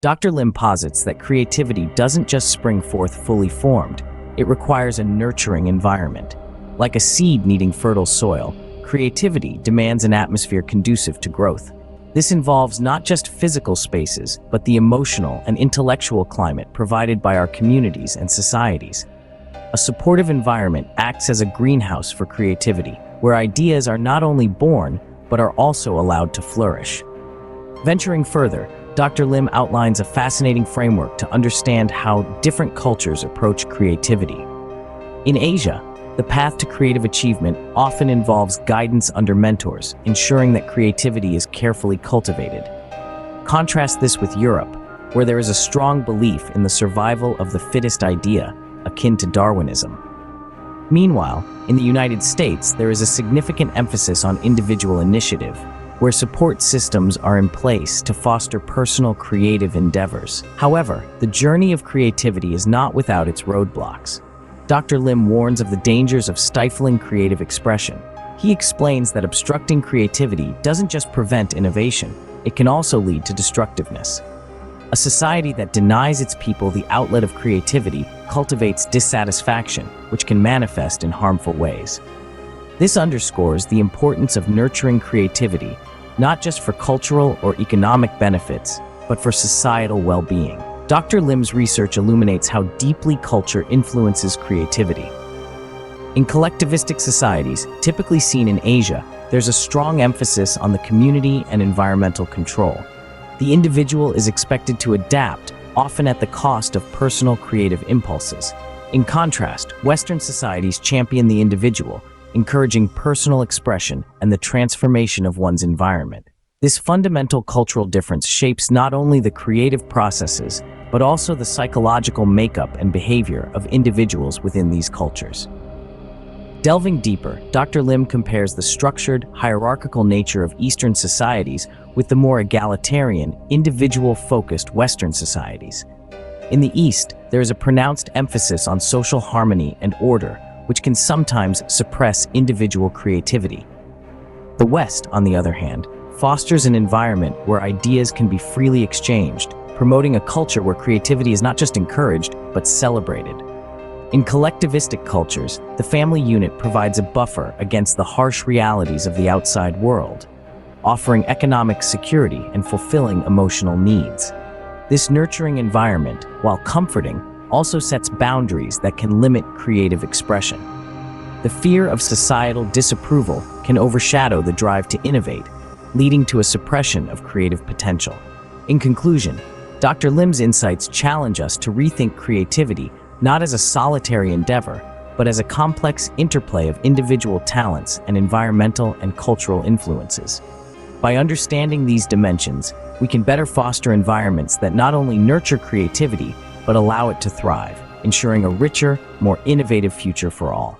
Dr. Lim posits that creativity doesn't just spring forth fully formed, it requires a nurturing environment. Like a seed needing fertile soil, creativity demands an atmosphere conducive to growth. This involves not just physical spaces, but the emotional and intellectual climate provided by our communities and societies. A supportive environment acts as a greenhouse for creativity, where ideas are not only born, but are also allowed to flourish. Venturing further, Dr. Lim outlines a fascinating framework to understand how different cultures approach creativity. In Asia, the path to creative achievement often involves guidance under mentors, ensuring that creativity is carefully cultivated. Contrast this with Europe, where there is a strong belief in the survival of the fittest idea, akin to Darwinism. Meanwhile, in the United States, there is a significant emphasis on individual initiative, where support systems are in place to foster personal creative endeavors. However, the journey of creativity is not without its roadblocks. Dr. Lim warns of the dangers of stifling creative expression. He explains that obstructing creativity doesn't just prevent innovation, it can also lead to destructiveness. A society that denies its people the outlet of creativity cultivates dissatisfaction, which can manifest in harmful ways. This underscores the importance of nurturing creativity, not just for cultural or economic benefits, but for societal well-being. Dr. Lim's research illuminates how deeply culture influences creativity. In collectivistic societies, typically seen in Asia, there's a strong emphasis on the community and environmental control. The individual is expected to adapt, often at the cost of personal creative impulses. In contrast, Western societies champion the individual, encouraging personal expression and the transformation of one's environment. This fundamental cultural difference shapes not only the creative processes, but also the psychological makeup and behavior of individuals within these cultures. Delving deeper, Dr. Lim compares the structured, hierarchical nature of Eastern societies with the more egalitarian, individual-focused Western societies. In the East, there is a pronounced emphasis on social harmony and order, which can sometimes suppress individual creativity. The West, on the other hand, fosters an environment where ideas can be freely exchanged, promoting a culture where creativity is not just encouraged, but celebrated. In collectivistic cultures, the family unit provides a buffer against the harsh realities of the outside world, offering economic security and fulfilling emotional needs. This nurturing environment, while comforting, also sets boundaries that can limit creative expression. The fear of societal disapproval can overshadow the drive to innovate, leading to a suppression of creative potential. In conclusion, Dr. Lim's insights challenge us to rethink creativity not as a solitary endeavor, but as a complex interplay of individual talents and environmental and cultural influences. By understanding these dimensions, we can better foster environments that not only nurture creativity, but allow it to thrive, ensuring a richer, more innovative future for all.